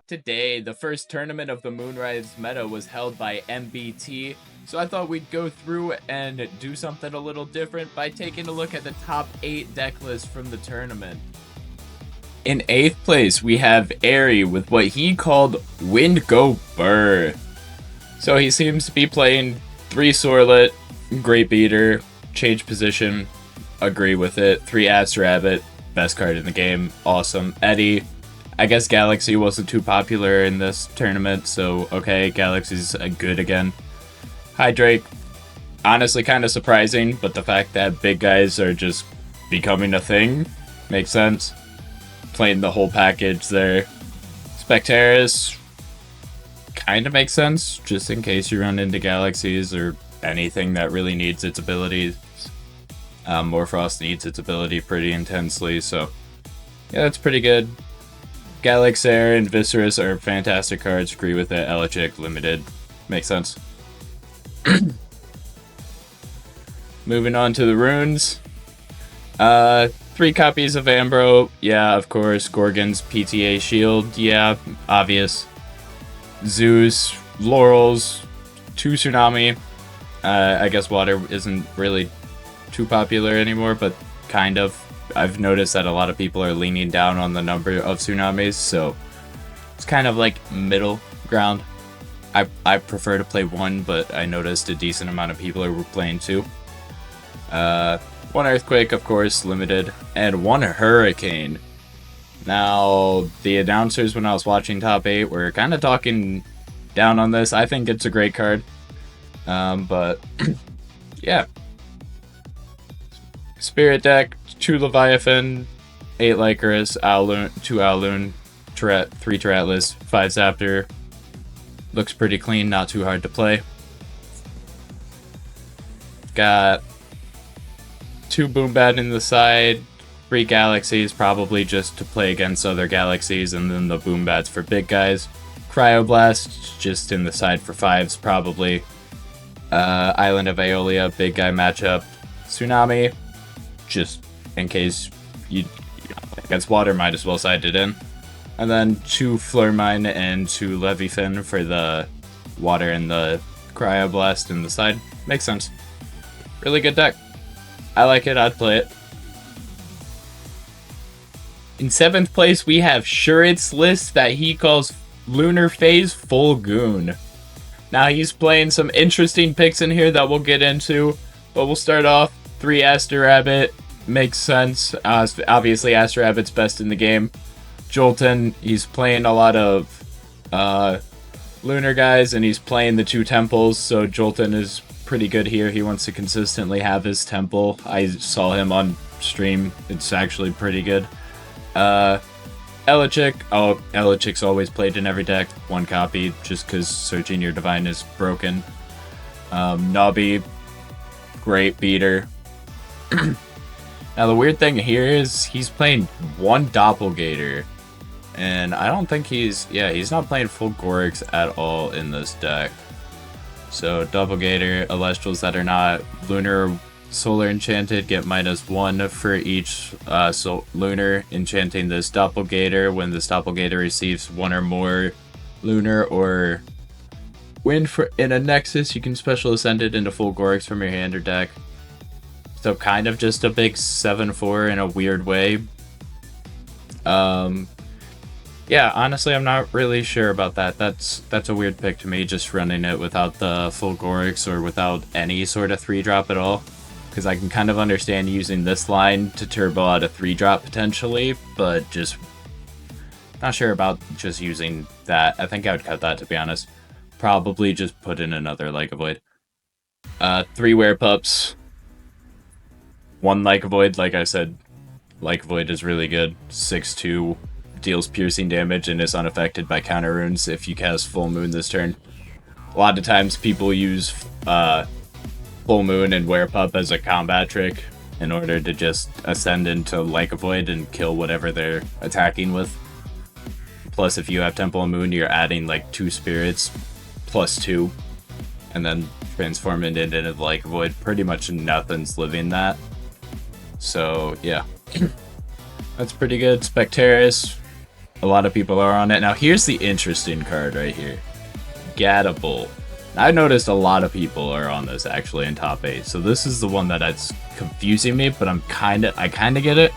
Today, the first tournament of the Moonrise meta was held by MBT, so I thought we'd go through and do something a little different by taking a look at the top 8 deck lists from the tournament. In 8th place, we have Airy with what he called Wind Go Burr. So he seems to be playing 3 Sorlet, Great Beater, change position, agree with it, 3 Ass Rabbit, best card in the game, awesome. Eddie, I guess Galaxy wasn't too popular in this tournament, so okay, Galaxy's good again. Hydrake, honestly kind of surprising, but the fact that big guys are just becoming a thing makes sense. Playing the whole package there. Spectaris, kind of makes sense, just in case you run into Galaxies or anything that really needs its abilities. Mor Frost needs its ability pretty intensely, so yeah, that's pretty good. Galaxair and Viscerus are fantastic cards, agree with it. Elechic, limited, makes sense. Moving on to the runes. 3 copies of Ambro, yeah, of course. Gorgon's PTA Shield, yeah, obvious. Zeus, Laurels, 2 Tsunami. I guess Water isn't really too popular anymore, but kind of. I've noticed that a lot of people are leaning down on the number of Tsunamis, so it's kind of like middle ground. I prefer to play 1, but I noticed a decent amount of people are playing 2. 1 Earthquake, of course, limited, and 1 Hurricane. Now, the announcers when I was watching Top 8 were kind of talking down on this. I think it's a great card, but yeah. Spirit deck, 2 Leviathan, 8 Lycaris, Owloon, 2 Owloon, 3 Tyrantlus, 5 Zaptor. Looks pretty clean, not too hard to play. Got 2 Boombat in the side, 3 Galaxies, probably just to play against other Galaxies, and then the Boombats for big guys. Cryoblast, just in the side for 5s, probably. Island of Aeolia, big guy matchup. Tsunami, just in case you against water, might as well side it in. And then 2 Flurmine and 2 Leviathan for the water and the Cryoblast in the side. Makes sense. Really good deck. I like it, I'd play it. In 7th place, we have Shurit's list that he calls Lunar Phase Full Goon. Now, he's playing some interesting picks in here that we'll get into, but we'll start off 3 Aster Rabbit, makes sense. Obviously, Aster Rabbit's best in the game. Jolton, he's playing a lot of Lunar guys, and he's playing the 2 Temples, so Jolton is pretty good here. He wants to consistently have his Temple. I saw him on stream. It's actually pretty good. Elechic. Oh, Elechic's always played in every deck. 1 copy, just because Searching Your Divine is broken. Nobby, great beater. Now, the weird thing here is he's playing 1 Doppelgator. And I don't think he's not playing full Gorix at all in this deck. So, Doppelgator, Celestials that are not Lunar Solar Enchanted get -1 for each Lunar enchanting this Doppelgator. When this Doppelgator receives 1 or more Lunar or Wind in a Nexus, you can special ascend it into full Gorix from your hand or deck. So kind of just a big 7/4 in a weird way. Yeah, honestly, I'm not really sure about that. That's a weird pick to me, just running it without the full Gorix or without any sort of 3-drop at all. Because I can kind of understand using this line to turbo out a 3-drop potentially, but just not sure about just using that. I think I would cut that, to be honest. Probably just put in another Lyca Void. 3 Werepups. 1 Lyca Void, like I said, Lyca Void is really good. 6/2, deals piercing damage and is unaffected by counter runes if you cast Full Moon this turn. A lot of times people use Full Moon and Werepup as a combat trick in order to just ascend into Lyca Void and kill whatever they're attacking with. Plus, if you have Temple of Moon, you're adding like 2 spirits +2 and then transform it into Lyca Void. Pretty much nothing's living that. So, yeah. That's pretty good. Spectaris, A lot of people are on it. Now, here's the interesting card right here. Gatable. I noticed a lot of people are on this actually in top 8. So this is the one that's confusing me, but I kind of get it.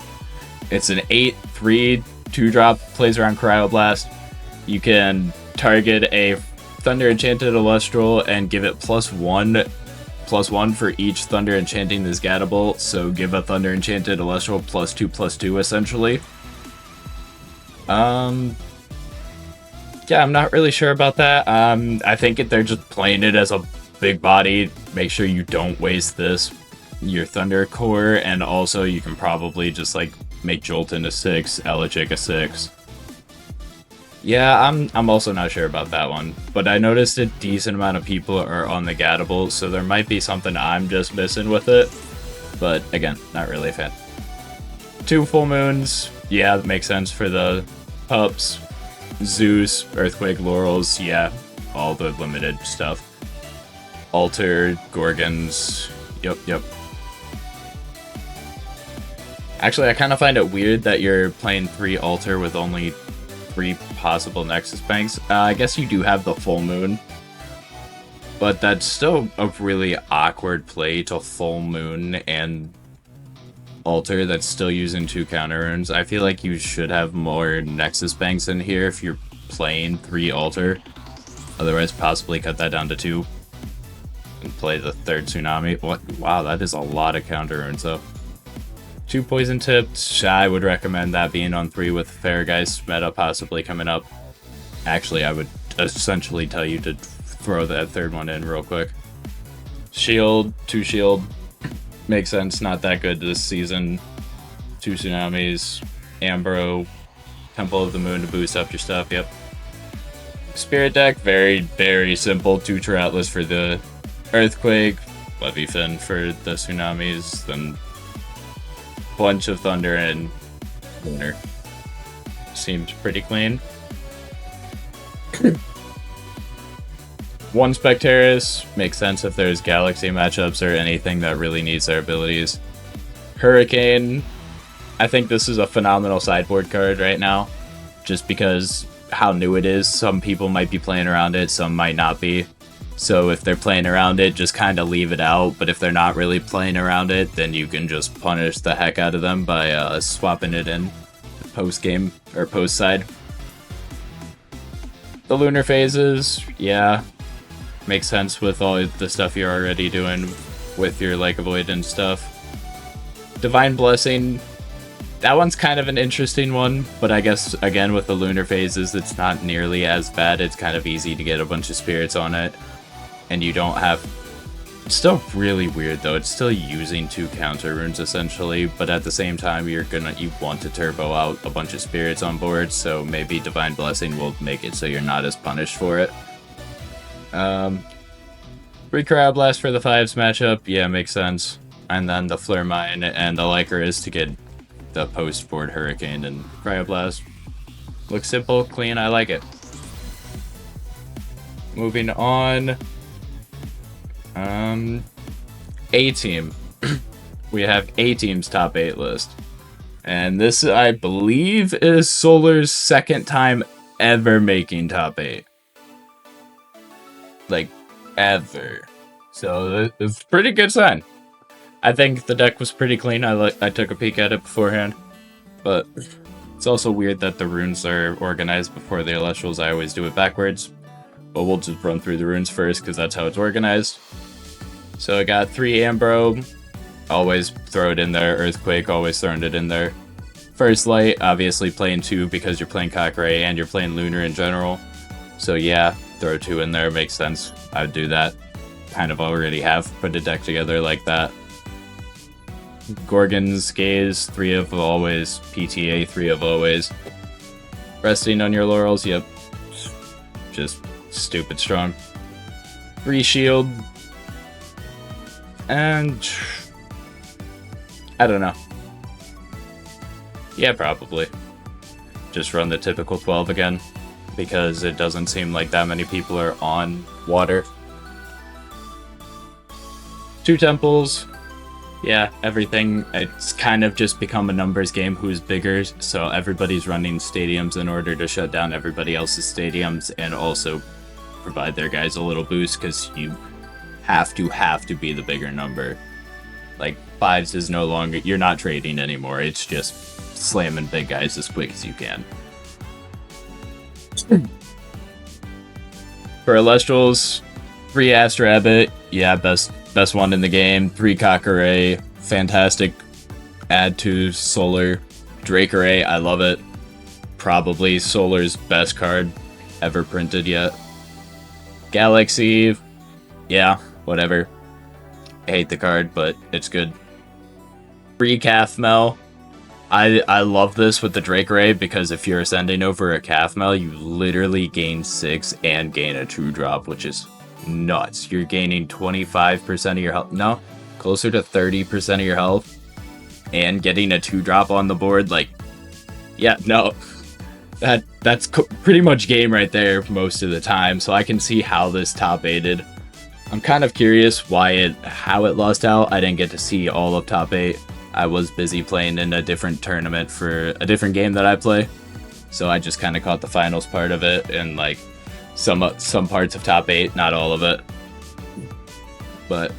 It's an 8/3 2-drop, plays around Cryoblast. You can target a Thunder Enchanted Celestial and give it +1/+1 for each Thunder Enchanting this Gatable. So give a Thunder Enchanted Celestial +2/+2 essentially. Yeah, I'm not really sure about that. I think they're just playing it as a big body. Make sure you don't waste your Thunder Core, and also you can probably just like make Jolton a 6, Elegic a 6. Yeah, I'm also not sure about that one, but I noticed a decent amount of people are on the Gatable, so there might be something I'm just missing with it. But again, not really a fan. 2 full moons, yeah, that makes sense for the pups. Zeus, Earthquake, Laurels, yeah, all the limited stuff. Altar, Gorgons, yep. Actually, I kind of find it weird that you're playing 3 Altar with only 3 possible Nexus Banks. I guess you do have the full moon, but that's still a really awkward play to full moon and Altar that's still using 2 counter runes. I feel like you should have more Nexus Banks in here if you're playing 3 Altar. Otherwise, possibly cut that down to 2 and play the 3rd Tsunami. What? Wow, that is a lot of counter runes though. 2 Poison Tipped. I would recommend that being on 3 with Fairgeist meta possibly coming up. Actually, I would essentially tell you to throw that 3rd one in real quick. Shield, 2 shield. Makes sense, not that good this season. 2 Tsunamis, Ambro, Temple of the Moon to boost up your stuff, yep. Spirit deck, very, very simple. 2 Atlas for the Earthquake, Leviathan for the Tsunamis, then bunch of Thunder and Lunar. Seems pretty clean. 1 Spectaris, makes sense if there's Galaxy matchups or anything that really needs their abilities. Hurricane, I think this is a phenomenal sideboard card right now, just because how new it is. Some people might be playing around it, some might not be. So if they're playing around it, just kind of leave it out, but if they're not really playing around it, then you can just punish the heck out of them by swapping it in post-game, or post-side. The Lunar Phases, yeah. Makes sense with all the stuff you're already doing with your like avoidance stuff. Divine Blessing, that one's kind of an interesting one, but I guess again with the Lunar Phases it's not nearly as bad. It's kind of easy to get a bunch of spirits on it, and you don't have... It's still really weird though, it's still using 2 counter runes essentially, but at the same time you want to turbo out a bunch of spirits on board, so maybe Divine Blessing will make it so you're not as punished for it. 3 Cryoblast for the 5s matchup, yeah, makes sense. And then the Flare Mine and the Lycra to get the post-board Hurricane and Cryoblast. Looks simple, clean, I like it. Moving on. A-Team. We have A-Team's top 8 list. And this, I believe, is Solar's 2nd time ever making top 8. Like, ever. So it's a pretty good sign. I think the deck was pretty clean. I took a peek at it beforehand, but it's also weird that the runes are organized before the Celestials. I always do it backwards, but we'll just run through the runes first because that's how it's organized. So I got 3 Ambro, always throw it in there. Earthquake, always throwing it in there. First Light, obviously playing 2 because you're playing Cockray and you're playing Lunar in general. So yeah, throw 2 in there, makes sense. I would do that. Kind of already have put a deck together like that. Gorgon's Gaze, 3 of always. PTA, 3 of always. Resting on your laurels, yep. Just stupid strong. 3 shield. And... I don't know. Yeah, probably. Just run the typical 12 again, because it doesn't seem like that many people are on water. 2 temples. Yeah, everything, it's kind of just become a numbers game who's bigger, so everybody's running stadiums in order to shut down everybody else's stadiums and also provide their guys a little boost, because you have to be the bigger number. Like, fives is no longer, you're not trading anymore, it's just slamming big guys as quick as you can. For Celestials, 3 Aster Abbot, yeah, best one in the game. 3 Cockeret, fantastic add to Solar. Drakeray, I love it. Probably Solar's best card ever printed yet. Galaxy, yeah, whatever. I hate the card, but it's good. Free Cathmel. I love this with the Drakeray because if you're ascending over a Cathmel, you literally gain 6 and gain a 2-drop, which is nuts. You're gaining 25% of your health. No, closer to 30% of your health. And getting a 2-drop on the board, like, yeah, no. That's pretty much game right there most of the time, so I can see how this top 8'd. I'm kind of curious how it lost out. I didn't get to see all of top 8. I was busy playing in a different tournament for a different game that I play, so I just kind of caught the finals part of it and like some parts of top 8, not all of it. But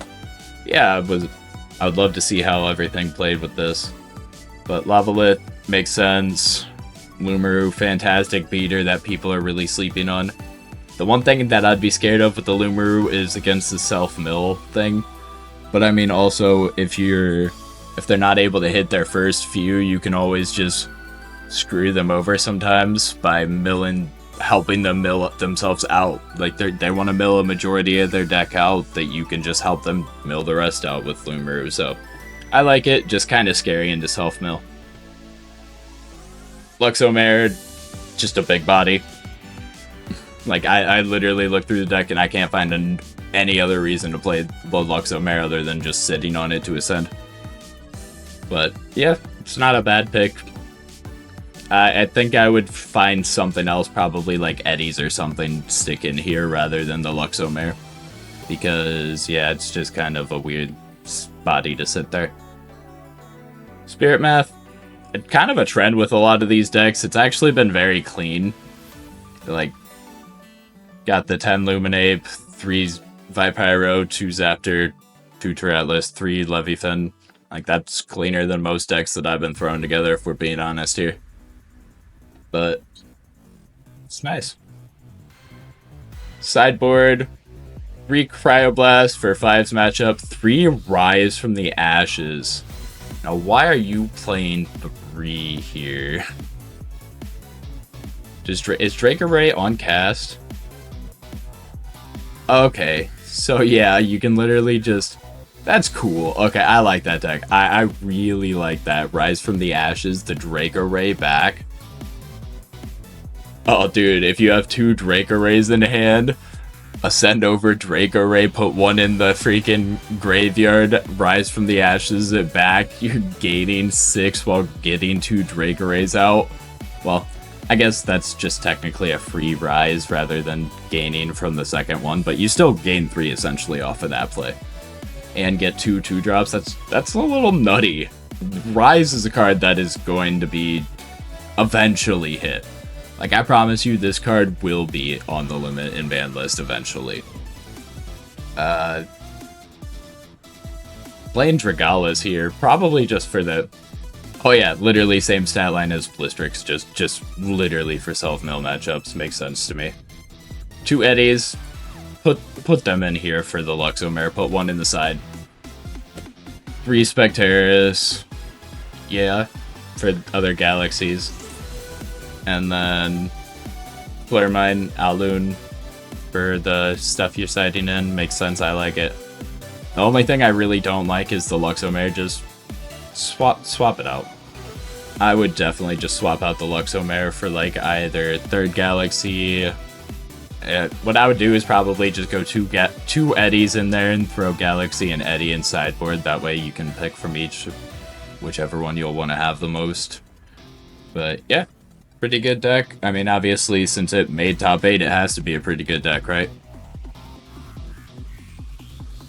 yeah, I would love to see how everything played with this. But Lavalith makes sense. Lumaru, fantastic beater that people are really sleeping on. The one thing that I'd be scared of with the Lumaru is against the self-mill thing. But I mean, also, if they're not able to hit their first few, you can always just screw them over sometimes by helping them mill themselves out. Like, they want to mill a majority of their deck out, that you can just help them mill the rest out with Lumaru. So, I like it, just kind of scary into self-mill. Luxomare, just a big body. Like, I literally look through the deck and I can't find any other reason to play Blood Luxomare other than just sitting on it to ascend. But yeah, it's not a bad pick. I think I would find something else, probably like Eddies or something, stick in here rather than the Luxomare. Because, yeah, it's just kind of a weird body to sit there. Spirit Math, kind of a trend with a lot of these decks. It's actually been very clean. Like, got the 10 Luminape, 3 Vipyro, 2 Zaptor, 2 Tyrantlus, 3 Leviathan. Like, that's cleaner than most decks that I've been throwing together, if we're being honest here. But it's nice. Sideboard, 3 Cryoblast for 5's matchup, 3 Rise from the Ashes. Now, why are you playing 3 here? Is Drakeray on cast? Okay, so yeah, you can literally just... That's cool. Okay, I like that deck. I really like that. Rise from the Ashes, the Drakeray back. Oh, dude, if you have 2 Drakearays in hand, ascend over Drakeray, put 1 in the freaking graveyard, Rise from the Ashes it back, you're gaining 6 while getting 2 Drakearays out. Well, I guess that's just technically a free Rise rather than gaining from the second one, but you still gain 3 essentially off of that play. And get 2 2-drops, that's a little nutty. Rise is a card that is going to be eventually hit. Like, I promise you, this card will be on the limit in ban list eventually. Playing Dragalis here, probably just for the... Oh yeah, literally same stat line as Blistrix, just literally for self-mill matchups, makes sense to me. 2 Eddies, put them in here for the Luxomare, put 1 in the side. 3 Spectaris, yeah, for other galaxies. And then Flare-Mine, Alun for the stuff you're sighting in, makes sense, I like it. The only thing I really don't like is the Luxomare, just swap it out. I would definitely just swap out the Luxomare for like either 3rd Galaxy. What I would do is probably just go 2 Eddies in there and throw Galaxy and Eddie in sideboard. That way you can pick from each, whichever one you'll want to have the most. But yeah, pretty good deck. I mean, obviously, since it made top 8, it has to be a pretty good deck, right?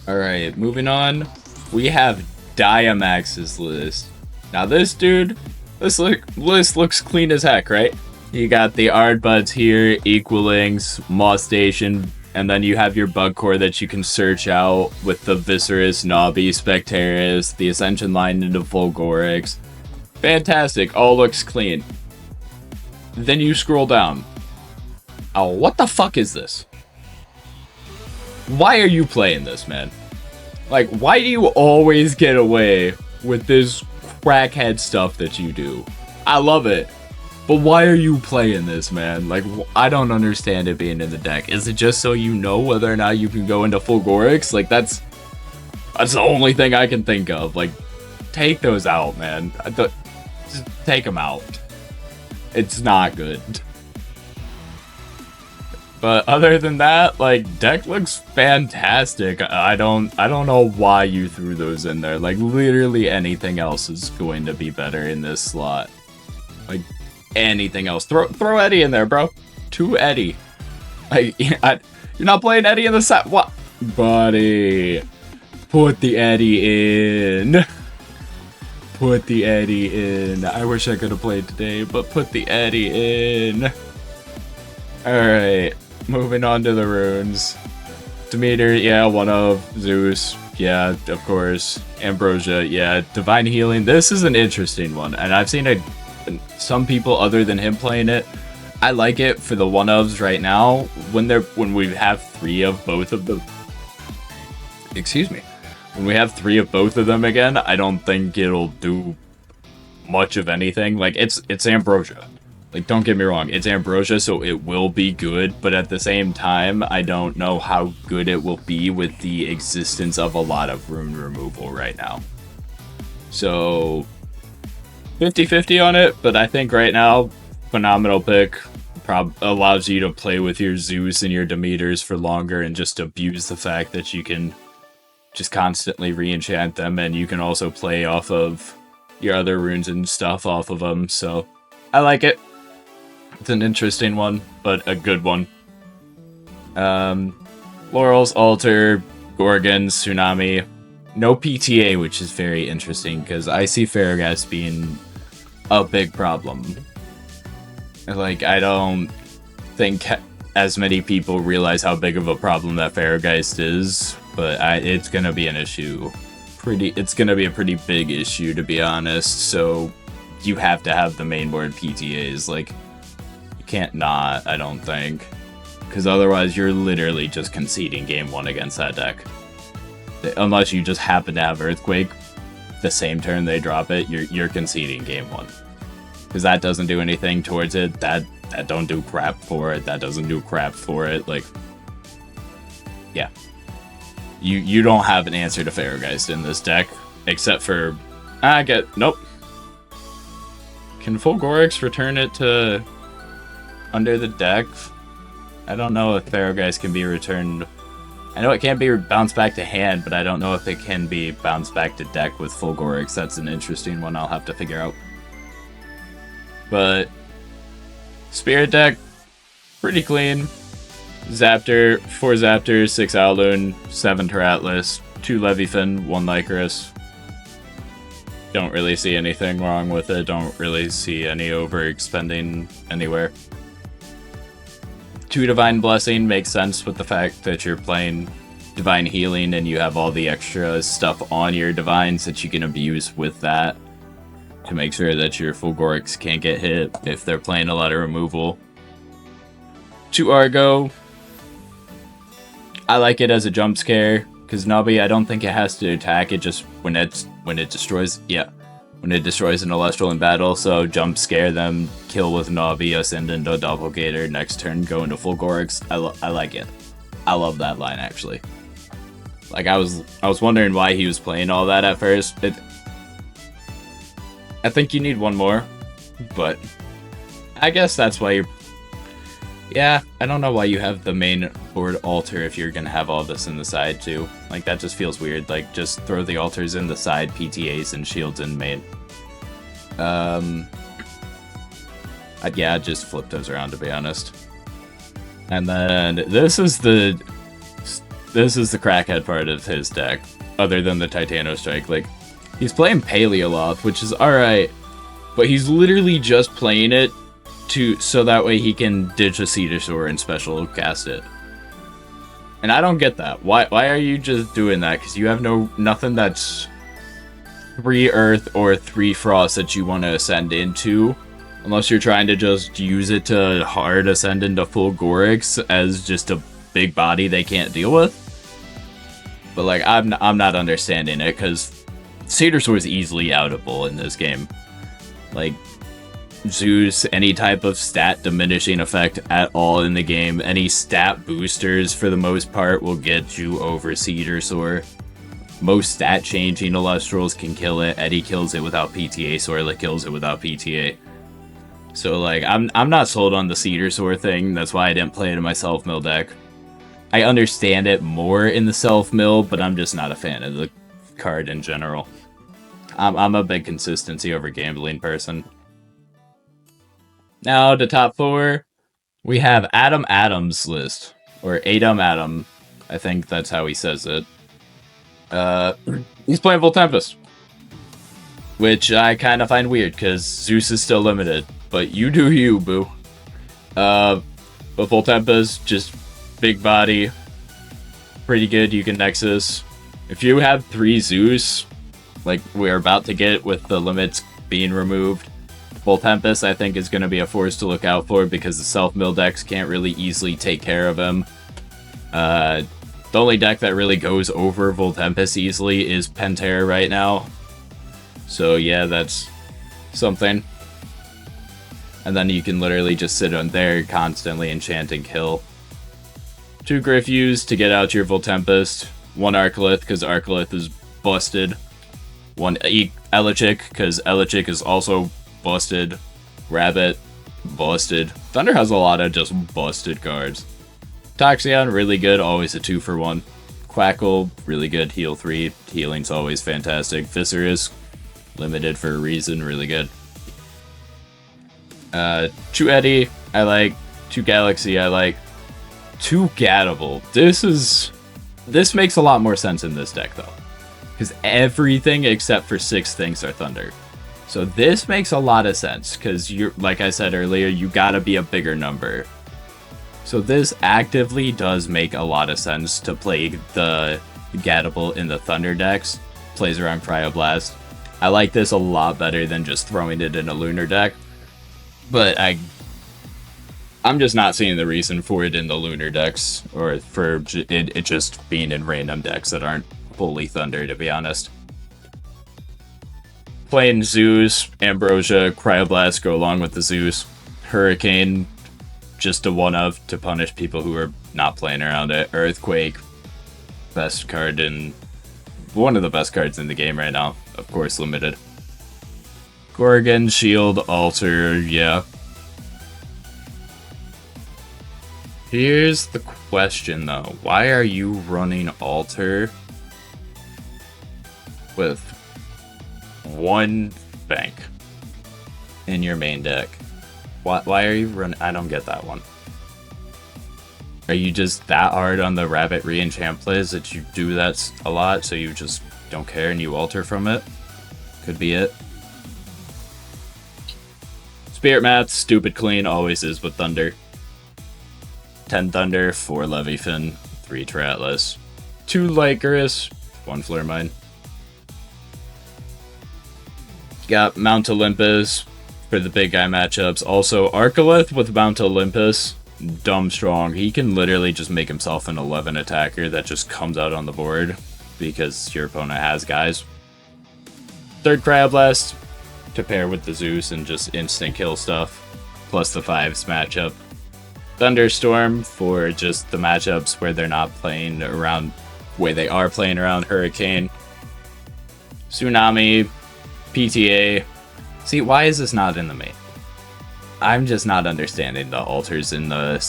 Alright, moving on. We have Diamax's list. Now this dude, list looks clean as heck, right? You got the Ardbuds here, Equalings, Moss Station, and then you have your bug core that you can search out with the Viscerus, Nobby, Spectaris, the Ascension line into Fulgorix. Fantastic, all looks clean. Then you scroll down. Oh, what the fuck is this? Why are you playing this, man? Like, why do you always get away with this crackhead stuff that you do? I love it. But why are you playing this, man? Like, I don't understand it being in the deck. Is it just so you know whether or not you can go into Fulgorix? Like, that's the only thing I can think of. Like, take those out, man. Just take them out. It's not good. But other than that, like, deck looks fantastic. I don't know why you threw those in there. Like, literally anything else is going to be better in this slot. Like, anything else. Throw Eddie in there, bro. 2 Eddie. Like, you're not playing Eddie in the set. What? Buddy. Put the Eddie in. Put the Eddie in. I wish I could have played today, but put the Eddie in. Alright. Moving on to the runes. Demeter, yeah, one of. Zeus, yeah, of course. Ambrosia, yeah. Divine Healing, this is an interesting one. And I've seen some people other than him playing it. I like it for the one-ofs right now. When we have 3 of both of them. Excuse me. When we have 3 of both of them again, I don't think it'll do much of anything. Like, it's Ambrosia. Like, don't get me wrong, it's Ambrosia, so it will be good, but at the same time, I don't know how good it will be with the existence of a lot of rune removal right now. So, 50-50 on it, but I think right now, phenomenal pick. Allows you to play with your Zeus and your Demeters for longer and just abuse the fact that you can just constantly re-enchant them, and you can also play off of your other runes and stuff off of them, so I like it. It's an interesting one, but a good one. Laurel's, Altar, Gorgon, Tsunami. No PTA, which is very interesting, because I see Farraghast being a big problem. Like, I don't think as many people realize how big of a problem that Farraghast is, but it's going to be an issue. It's going to be a pretty big issue, to be honest, so you have to have the main board PTAs, like, can't not, I don't think, because otherwise you're literally just conceding game 1 against that deck. Unless you just happen to have Earthquake the same turn they drop it, you're conceding game 1, because that doesn't do anything towards it. That don't do crap for it. That doesn't do crap for it. Like, yeah, you don't have an answer to Farraghast in this deck, except for nope. Can Fulgorix return it to under the deck? I don't know if Farraghast can be returned. I know it can't be bounced back to hand, but I don't know if it can be bounced back to deck with Fulgorix. That's an interesting one I'll have to figure out. But Spirit deck, pretty clean. Zaptor, 4 Zaptors, 6 Owloon, 7 Teratlas, 2 Leviathan, 1 Lycurus. Don't really see anything wrong with it. Don't really see any overexpending anywhere. 2 Divine Blessing makes sense with the fact that you're playing Divine Healing and you have all the extra stuff on your Divines that you can abuse with that to make sure that your Fulgorix can't get hit if they're playing a lot of removal. 2 Argo. I like it as a jump scare, because Nobby, I don't think it has to attack, it just when it destroys, yeah. When it destroys an Celestial in battle, so jump scare them, kill with Nobby, ascend into Doppelgator, next turn go into Fulgorix. I like it. I love that line, actually. Like, I was wondering why he was playing all that at first. I think you need one more, but I guess that's why you're... Yeah, I don't know why you have the main board altar if you're gonna have all this in the side too. Like, that just feels weird. Like, just throw the altars in the side, PTAs and shields in main. Yeah, I'd just flip those around, to be honest. And then this is the crackhead part of his deck, other than the Titano Strike. Like, He's playing Paleoloth, which is alright, but he's literally just playing it so that way he can ditch a Cedasaur and special cast it. And I don't get that. Why are you just doing that? Because you have nothing that's 3 Earth or 3 Frost that you want to ascend into. Unless you're trying to just use it to hard ascend into full Gorix as just a big body they can't deal with. But like, I'm not understanding it, because Cedasaur is easily outable in this game. Like, Zeus, any type of stat diminishing effect at all in the game, any stat boosters for the most part will get you over Cedasaur. Most stat changing Illustrals can kill it. Eddie kills it without PTA, Sorla kills it without PTA. So like, I'm not sold on the Cedasaur thing, that's why I didn't play it in my self-mill deck. I understand it more in the self-mill, but I'm just not a fan of the card in general. I'm a big consistency over gambling person. Now, the top 4, we have Adam Adams list, or Adam Adam, I think that's how he says it. He's playing Voltempest, which I kind of find weird, because Zeus is still limited, but you do you, boo. But Voltempest, just big body, pretty good, you can Nexus. If you have 3 Zeus, like we're about to get with the limits being removed, Voltempest I think is going to be a force to look out for, because the self-mill decks can't really easily take care of him. The only deck that really goes over Voltempest easily is Pantera right now. So yeah, that's something. And then you can literally just sit on there constantly enchant and kill. 2 Griffews to get out your Voltempest. 1 Arcolith, because Arcolith is busted. 1 Elichick, because Elichick is also busted. Rabbit, busted. Thunder has a lot of just busted cards. Toxion, really good, always a 2-for-1. Quackle, really good, heal 3. Healing's always fantastic. Viscerus, limited for a reason, really good. 2 Eddie, I like. 2 Galaxy, I like. 2 Gatable. This makes a lot more sense in this deck, though. Because everything except for 6 things are Thunder. So this makes a lot of sense, because you're, like I said earlier, you gotta be a bigger number. So this actively does make a lot of sense to play the Gatable in the Thunder decks. Plays around Cryoblast. I like this a lot better than just throwing it in a Lunar deck. But I'm just not seeing the reason for it in the Lunar decks, or for it just being in random decks that aren't fully Thunder, to be honest. Playing Zeus, Ambrosia, Cryoblast go along with the Zeus. Hurricane, just a one-of to punish people who are not playing around it. Earthquake, best card in... one of the best cards in the game right now. Of course, limited. Gorgon, Shield, Alter, yeah. Here's the question, though. Why are you running Alter with 1 bank in your main deck? Why are you running? I don't get that one. Are you just that hard on the Rabbit re-enchant plays that you do that a lot, so you just don't care and you Alter from it? Could be it. Spirit Mats, stupid clean, always is with Thunder. 10 Thunder, 4 Leviathan, 3 Atlas, 2 Lycaris, 1 Flare Mine. Got Mount Olympus for the big guy matchups. Also, Arcolith with Mount Olympus, dumb strong. He can literally just make himself an 11 attacker that just comes out on the board because your opponent has guys. 3rd Cryoblast to pair with the Zeus and just instant kill stuff, plus the 5s matchup. Thunderstorm for just the matchups where they're not playing around, where they are playing around Hurricane. Tsunami, PTA. See, why is this not in the main? I'm just not understanding the alters in the,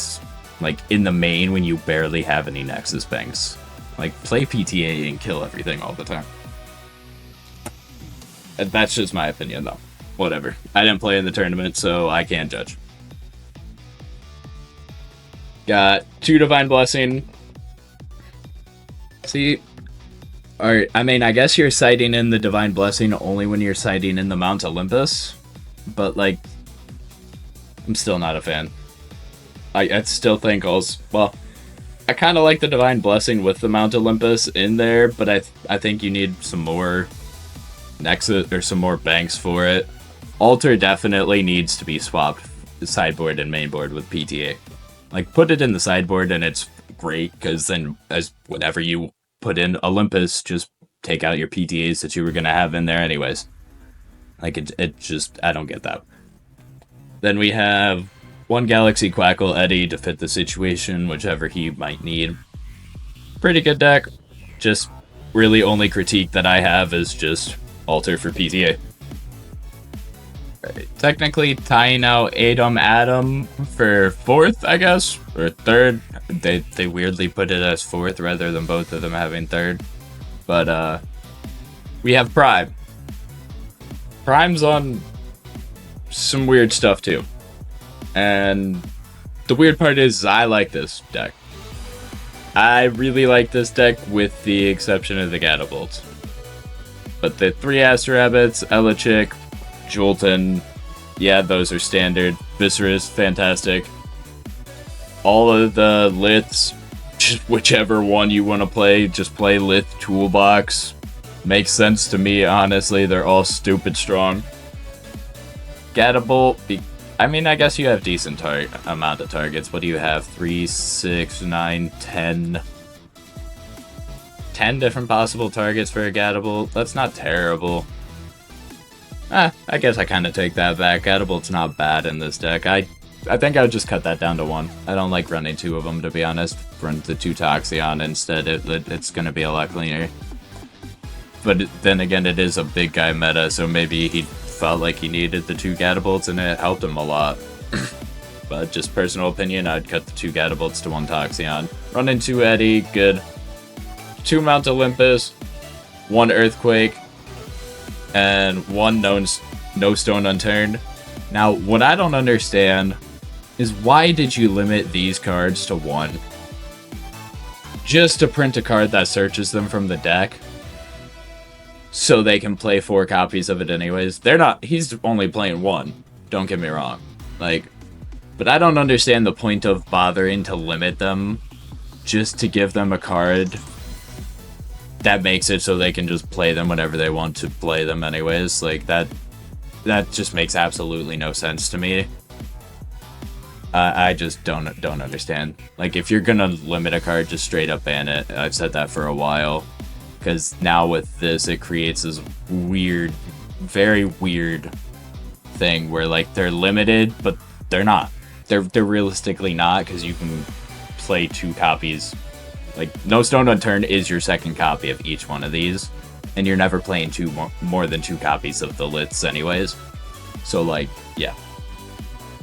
like, in the main when you barely have any Nexus banks. Like, play PTA and kill everything all the time. That's just my opinion, though. Whatever. I didn't play in the tournament, so I can't judge. Got 2 Divine Blessing. See, Alright, I mean, I guess you're citing in the Divine Blessing only when you're citing in the Mount Olympus, but, like, I'm still not a fan. I still think well, I kind of like the Divine Blessing with the Mount Olympus in there, but I think you need some more Nexus, or some more banks for it. Altar definitely needs to be swapped sideboard and mainboard with PTA. Like, put it in the sideboard and it's great, because then as whenever you put in Olympus, just take out your PTAs that you were going to have in there anyways. Like, it just, I don't get that. Then we have one Galaxy Quackle Eddy to fit the situation, whichever he might need. Pretty good deck. Just really only critique that I have is just Alter for PTA. Right. Technically tying out Adam for 4th, I guess, or 3rd. They weirdly put it as 4th rather than both of them having 3rd. But we have Prime. Prime's on some weird stuff too. And the weird part is I like this deck. I really like this deck with the exception of the Gatabolts. But the 3 Aster Rabbits, Elichick, Jolton, yeah, those are standard. Viscerus, fantastic. All of the Liths, just whichever one you want to play, just play Lith Toolbox. Makes sense to me, honestly. They're all stupid strong. Gatabolt, I mean, I guess you have decent amount of targets. What do you have? 3, 6, 9, 10... 10 different possible targets for a Gatabolt. That's not terrible. I guess I kind of take that back. Gatabolt's not bad in this deck. I think I would just cut that down to 1. I don't like running 2 of them, to be honest. Run the 2 Toxion instead. It's going to be a lot cleaner. But then again, it is a big guy meta, so maybe he felt like he needed the 2 Gatabolts and it helped him a lot. But just personal opinion, I'd cut the 2 Gatabolts to 1 Toxion. Run into Eddy, good. 2 Mount Olympus, 1 Earthquake, and 1 No Stone Unturned. Now, what I don't understand is why did you limit these cards to 1? Just to print a card that searches them from the deck, so they can play 4 copies of it anyways. He's only playing 1, don't get me wrong. Like, but I don't understand the point of bothering to limit them just to give them a card that makes it so they can just play them whenever they want to play them anyways. Like, that just makes absolutely no sense to me. I just don't understand. Like, if you're gonna limit a card, just straight up ban it. I've said that for a while. Because now with this, it creates this weird, very weird thing where, like, they're limited, but they're not. They're realistically not, because you can play 2 copies. Like, No Stone Unturned is your 2nd copy of each one of these, and you're never playing more than 2 copies of the Liths anyways. So, like, yeah.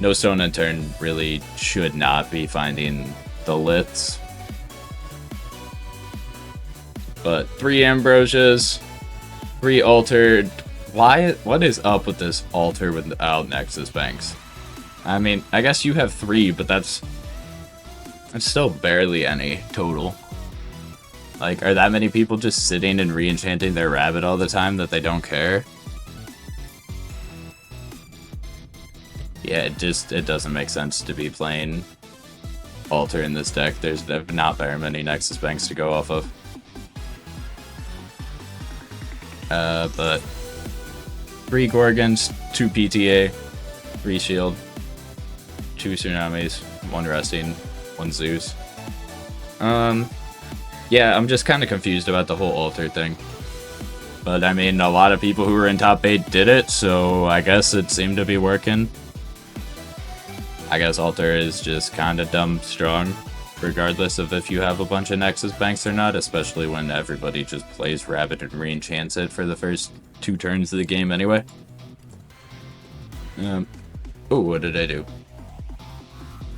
No Stone Unturned really should not be finding the Liths. But 3 Ambrosias, 3 Altered. What is up with this Alter without Nexus Banks? I mean, I guess you have 3, but that's still barely any total. Like, are that many people just sitting and re-enchanting their rabbit all the time that they don't care? Yeah, it doesn't make sense to be playing Alter in this deck. There's not very many Nexus Banks to go off of. But 3 Gorgons, 2 PTA, 3 Shield, 2 Tsunamis, 1 Resting, 1 Zeus. Yeah, I'm just kind of confused about the whole Alter thing. But I mean, a lot of people who were in top 8 did it, so I guess it seemed to be working. I guess Alter is just kind of dumb strong, regardless of if you have a bunch of Nexus Banks or not, especially when everybody just plays Rabbit and re-enchants it for the first 2 turns of the game anyway. Oh, what did I do?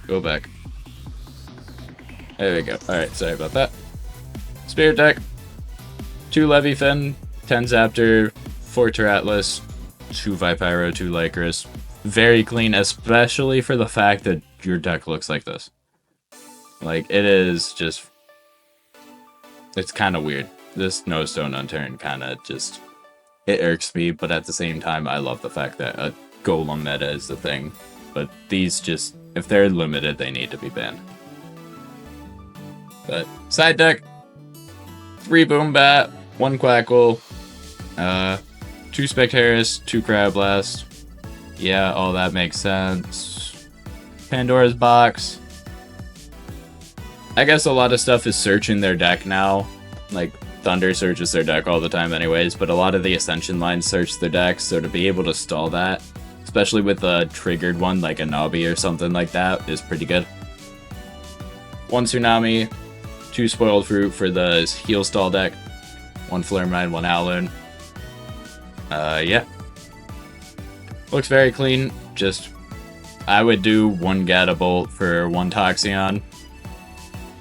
Go back. There we go. Alright, sorry about that. Spirit deck. 2 Leviathan, 10 Zaptor, 4 Teratlas, 2 Vipyro, 2 Lycris. Very clean, especially for the fact that your deck looks like this. Like, it is just... It's kind of weird. This no stone unturned kind of just, it irks me, but at the same time, I love the fact that a golem meta is the thing. But these just, if they're limited, they need to be banned. But side deck, 3 Boom Bat, 1 Quackle, 2 Spectaris, 2 Crab Blast. Yeah, all that makes sense. Pandora's Box. I guess a lot of stuff is searching their deck now. Like, Thunder searches their deck all the time anyways, but a lot of the Ascension lines search their decks, so to be able to stall that, especially with a triggered one like a Nabi or something like that, is pretty good. 1 Tsunami, 2 Spoiled Fruit for the heal stall deck, 1 Flare Mine, 1 Howloon. Yeah. Looks very clean, just, I would do 1 Gatabolt for 1 Toxion,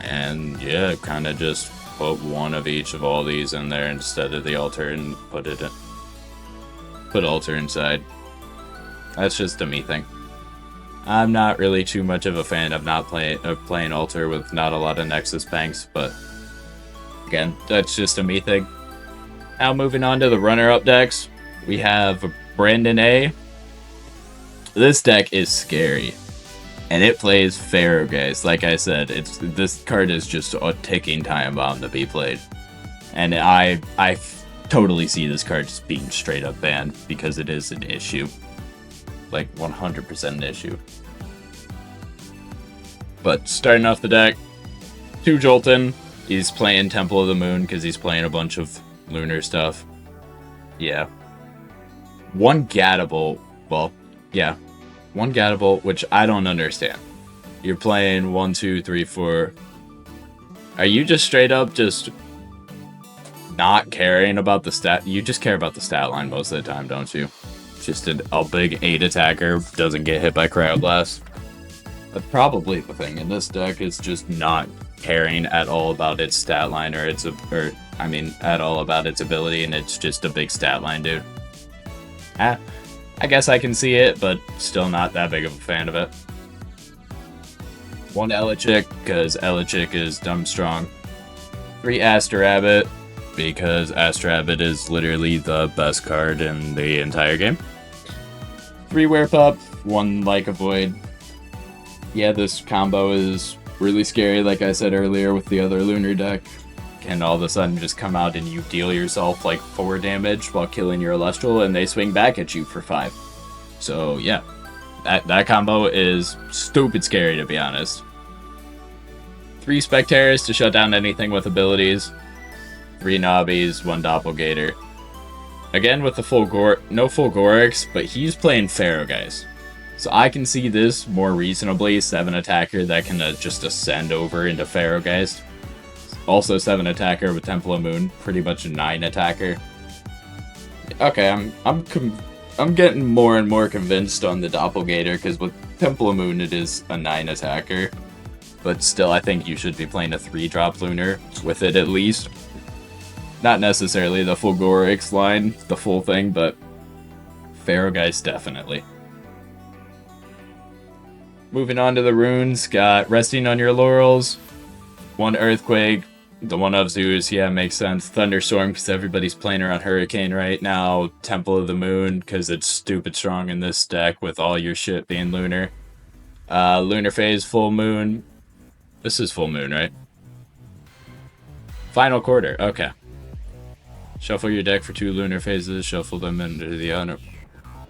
and yeah, kind of just put 1 of each of all these in there instead of the altar and put altar inside. That's just a me thing. I'm not really too much of a fan of playing altar with not a lot of Nexus banks, but again, that's just a me thing. Now moving on to the runner-up decks, we have Brandon A. This deck is scary. And it plays Pharaoh, guys. Like I said, this card is just a ticking time bomb to be played. And I totally see this card just being straight up banned because it is an issue. Like 100% an issue. But starting off the deck, 2 Jolton. He's playing Temple of the Moon because he's playing a bunch of lunar stuff. Yeah. 1 Gatabolt. Well, yeah. 1 Gatabolt, which I don't understand. You're playing 1, 2, 3, 4. Are you just straight up just not caring about the stat? You just care about the stat line most of the time, don't you? Just a big 8 attacker, doesn't get hit by Crowd Blast. But probably the thing in this deck is just not caring at all about its stat line at all about its ability, and it's just a big stat line, dude. I guess I can see it, but still not that big of a fan of it. 1 Elichick, because Elichick is dumb strong. 3 Astrabit, because Astrabit is literally the best card in the entire game. 3 Werepup, 1 Like Void. Yeah, this combo is really scary, like I said earlier with the other lunar deck. Can all of a sudden just come out and you deal yourself like 4 damage while killing your Celestial, and they swing back at you for 5. So yeah, that combo is stupid scary, to be honest. 3 Spectaris to shut down anything with abilities. 3 Nobbies, 1 Doppelgator. Again with the no full Gorix, but he's playing Pharaoh, guys. So I can see this more reasonably 7 attacker that can just ascend over into Pharaoh, guys. Also 7 attacker with Temple of Moon, pretty much a 9 attacker. Okay, I'm getting more and more convinced on the Doppelgator, because with Temple of Moon it is a 9 attacker. But still, I think you should be playing a 3-drop lunar with it at least. Not necessarily the full Gorix line, the full thing, but Pharaoh guys definitely. Moving on to the runes, got Resting on Your Laurels, 1 Earthquake, the 1 of Zeus, yeah, makes sense. Thunderstorm, because everybody's playing around Hurricane right now. Temple of the Moon, because it's stupid strong in this deck with all your shit being lunar. Lunar Phase, Full Moon. This is Full Moon, right? Final Quarter, okay. Shuffle your deck for 2 lunar phases, shuffle them into the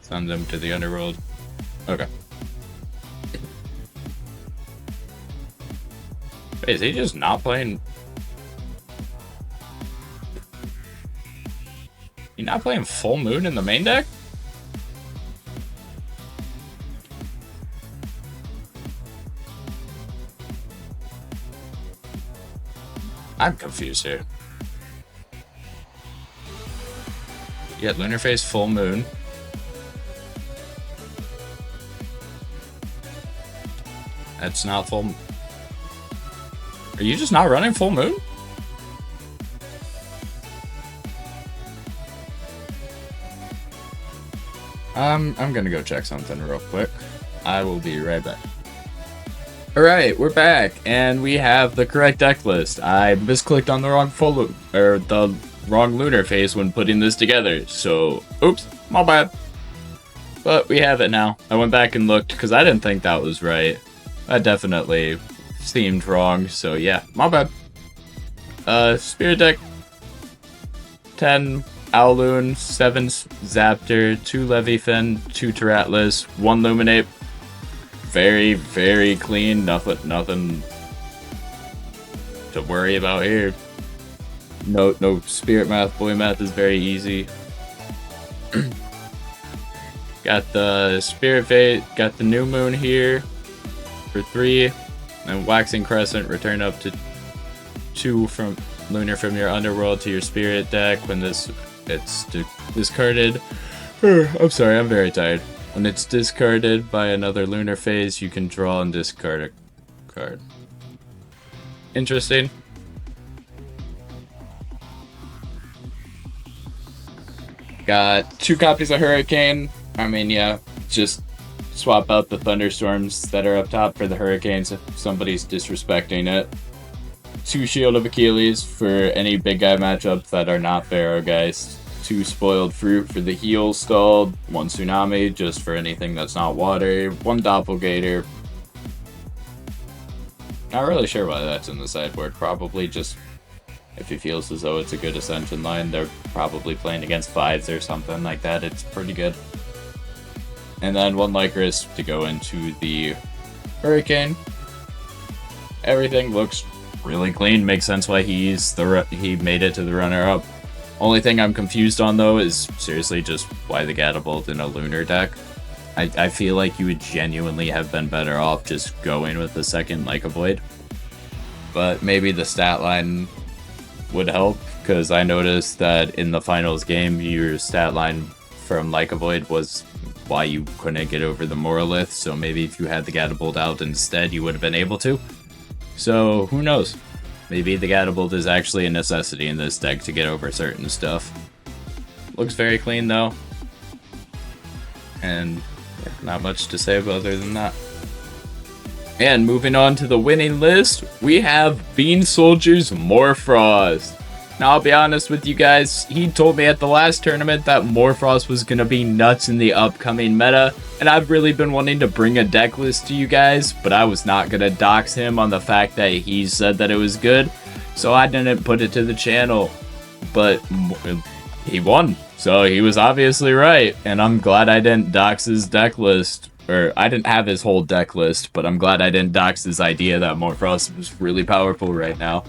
send them to the underworld. Okay. Wait, is he just not playing? You not playing Full Moon in the main deck? I'm confused here. Yeah, Lunar Phase, Full Moon. That's not full. Are you just not running Full Moon? I'm gonna go check something real quick. I will be right back. Alright, we're back, and we have the correct deck list. I misclicked on the wrong the wrong lunar phase when putting this together, so oops, my bad. But we have it now. I went back and looked because I didn't think that was right. That definitely seemed wrong, so yeah, my bad. Spirit deck, 10 Owloon, 7 Zaptor, 2 Leviathan, 2 Terratlas, 1 Luminate. Very, very clean. Nothing to worry about here. No spirit math. Boy math is very easy. Got the spirit fate. Got the new moon here for 3, and waxing crescent. Return up to 2 from lunar from your underworld to your spirit deck when it's discarded. I'm sorry, I'm very tired. When it's discarded by another lunar phase, you can draw and discard a card. Interesting. Got 2 copies of Hurricane. I mean, yeah, just swap out the thunderstorms that are up top for the Hurricanes if somebody's disrespecting it. 2 Shield of Achilles for any big guy matchups that are not Pharaoh guys. 2 Spoiled Fruit for the heal stalled, 1 Tsunami just for anything that's not water, 1 Doppelgator. Not really sure why that's in the sideboard, probably just if he feels as though it's a good Ascension line, they're probably playing against 5s or something like that, it's pretty good. And then 1 Lycris to go into the Hurricane. Everything looks really clean, makes sense why he made it to the runner-up. Only thing I'm confused on, though, is seriously just why the Gatapult in a lunar deck. I feel like you would genuinely have been better off just going with the second Like a Void. But maybe the stat line would help, because I noticed that in the finals game, your stat line from Like a Void was why you couldn't get over the Morolith, so maybe if you had the Gatapult out instead, you would have been able to. So, who knows? Maybe the Gatapult is actually a necessity in this deck to get over certain stuff. Looks very clean though. And yeah, not much to say other than that. And moving on to the winning list, we have Bean Soldier's Mor Frost. Now, I'll be honest with you guys, he told me at the last tournament that Mor Frost was going to be nuts in the upcoming meta, and I've really been wanting to bring a deck list to you guys, but I was not going to dox him on the fact that he said that it was good, so I didn't put it to the channel. But he won, so he was obviously right, and I'm glad I didn't dox his deck list. Or, I didn't have his whole deck list, but I'm glad I didn't dox his idea that Mor Frost was really powerful right now.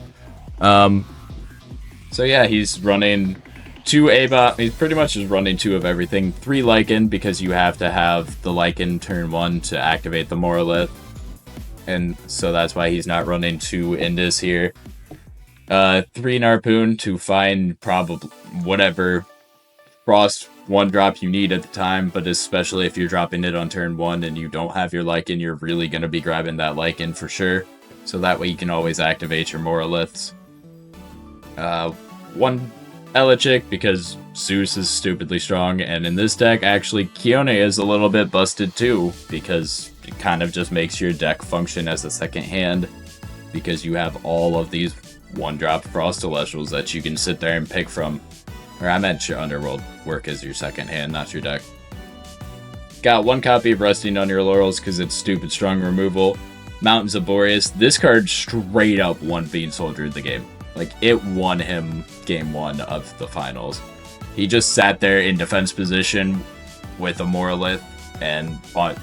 So yeah, he's running 2 A-Bot. He's pretty much just running 2 of everything. 3 Lycan, because you have to have the Lycan turn 1 to activate the Morolith. And so that's why he's not running 2 Indus here. 3 Narpoon to find probably whatever Frost 1-drop you need at the time, but especially if you're dropping it on turn 1 and you don't have your Lycan, you're really going to be grabbing that Lycan for sure. So that way you can always activate your Moroliths. 1 Elechic, because Zeus is stupidly strong, and in this deck, actually, Kione is a little bit busted too, because it kind of just makes your deck function as a second hand, because you have all of these 1-drop Frost Celestials that you can sit there and pick from. Or I meant your Underworld work as your second hand, not your deck. Got 1 copy of Resting on Your Laurels because it's stupid strong removal. Mountains of Boreas. This card straight up won Bean Soldier the game. Like, it won him game 1 of the finals. He just sat there in defense position with a Morolith and fought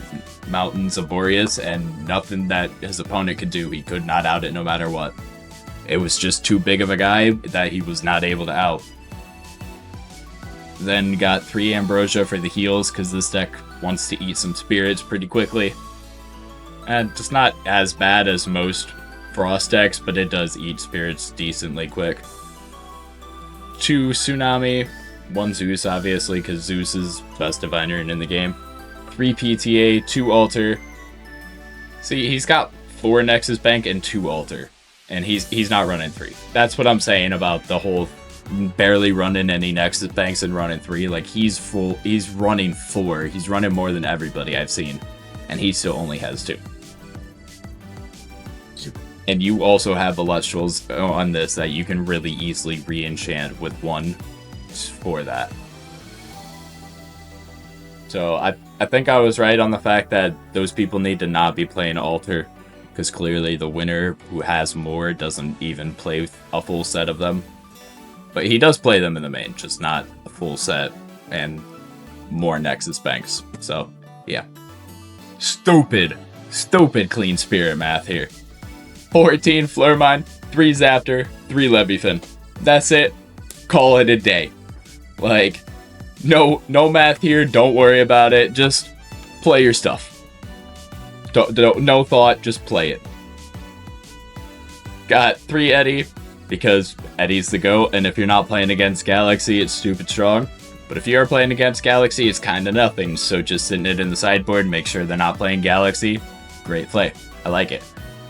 Mountains of Boreas, and nothing that his opponent could do. He could not out it no matter what. It was just too big of a guy that he was not able to out. Then got 3 Ambrosia for the heals, because this deck wants to eat some spirits pretty quickly. And it's not as bad as most Frost decks, but it does eat spirits decently quick. 2 Tsunami, 1 Zeus obviously, because Zeus is best Divine Rune in the game. 3 PTA, 2 Altar. See, he's got 4 Nexus Bank and 2 Altar, and he's not running 3. That's what I'm saying about the whole barely running any Nexus Banks and running 3. Like, he's running 4. He's running more than everybody I've seen, and he still only has 2. And you also have the Lustrals on this that you can really easily re-enchant with one for that. So I think I was right on the fact that those people need to not be playing Altar, because clearly the winner who has more doesn't even play a full set of them. But he does play them in the main, just not a full set and more Nexus Banks. So, yeah. Stupid clean spirit math here. 14 Flurmine, 3 Zaptor, 3 Leviathan. That's it. Call it a day. Like, no math here. Don't worry about it. Just play your stuff. No thought. Just play it. Got 3 Eddie, because Eddie's the GOAT, and if you're not playing against Galaxy, it's stupid strong. But if you are playing against Galaxy, it's kind of nothing, so just sitting it in the sideboard, make sure they're not playing Galaxy. Great play. I like it.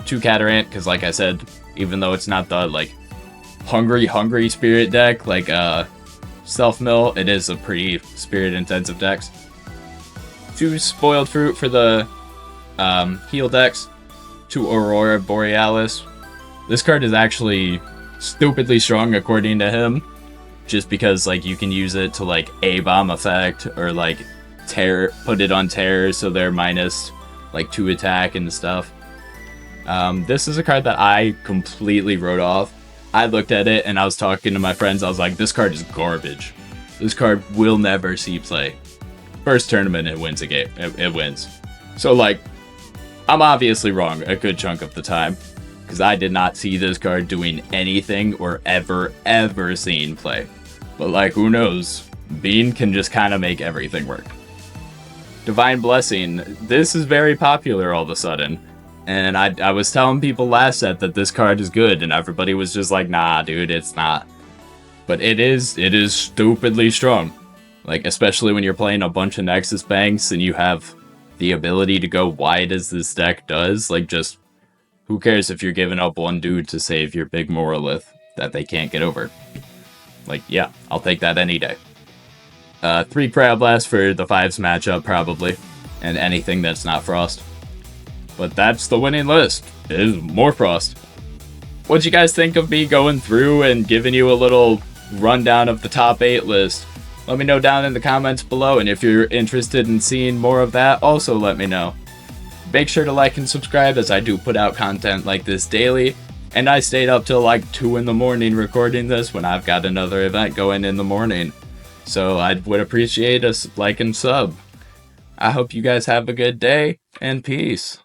2 Catarant, because like I said, even though it's not the, like, hungry spirit deck, like, Self Mill, it is a pretty spirit-intensive deck. 2 Spoiled Fruit for the, heal decks. 2 Aurora Borealis. This card is actually stupidly strong according to him, just because, like, you can use it to, like, A-bomb effect, or, like, put it on terror so they're minus, like, 2 attack and stuff. This is a card that I completely wrote off. I looked at it and I was talking to my friends, I was like, this card is garbage. This card will never see play. First tournament it wins a game, it wins. So, like, I'm obviously wrong a good chunk of the time, because I did not see this card doing anything or ever seen play. But, like, who knows? Bean can just kind of make everything work. Divine Blessing. This is very popular all of a sudden. And I was telling people last set that this card is good, and everybody was just like, nah, dude, it's not. But it is stupidly strong. Like, especially when you're playing a bunch of Nexus Banks and you have the ability to go wide as this deck does. Like, just, who cares if you're giving up one dude to save your big Morolith that they can't get over? Like, yeah, I'll take that any day. 3 Crab Blast for the 5s matchup, probably. And anything that's not Frost. But that's the winning list. It is Mor Frost. What'd you guys think of me going through and giving you a little rundown of the top 8 list? Let me know down in the comments below, and if you're interested in seeing more of that, also let me know. Make sure to like and subscribe, as I do put out content like this daily, and I stayed up till like 2 in the morning recording this when I've got another event going in the morning. So I would appreciate a like and sub. I hope you guys have a good day, and peace.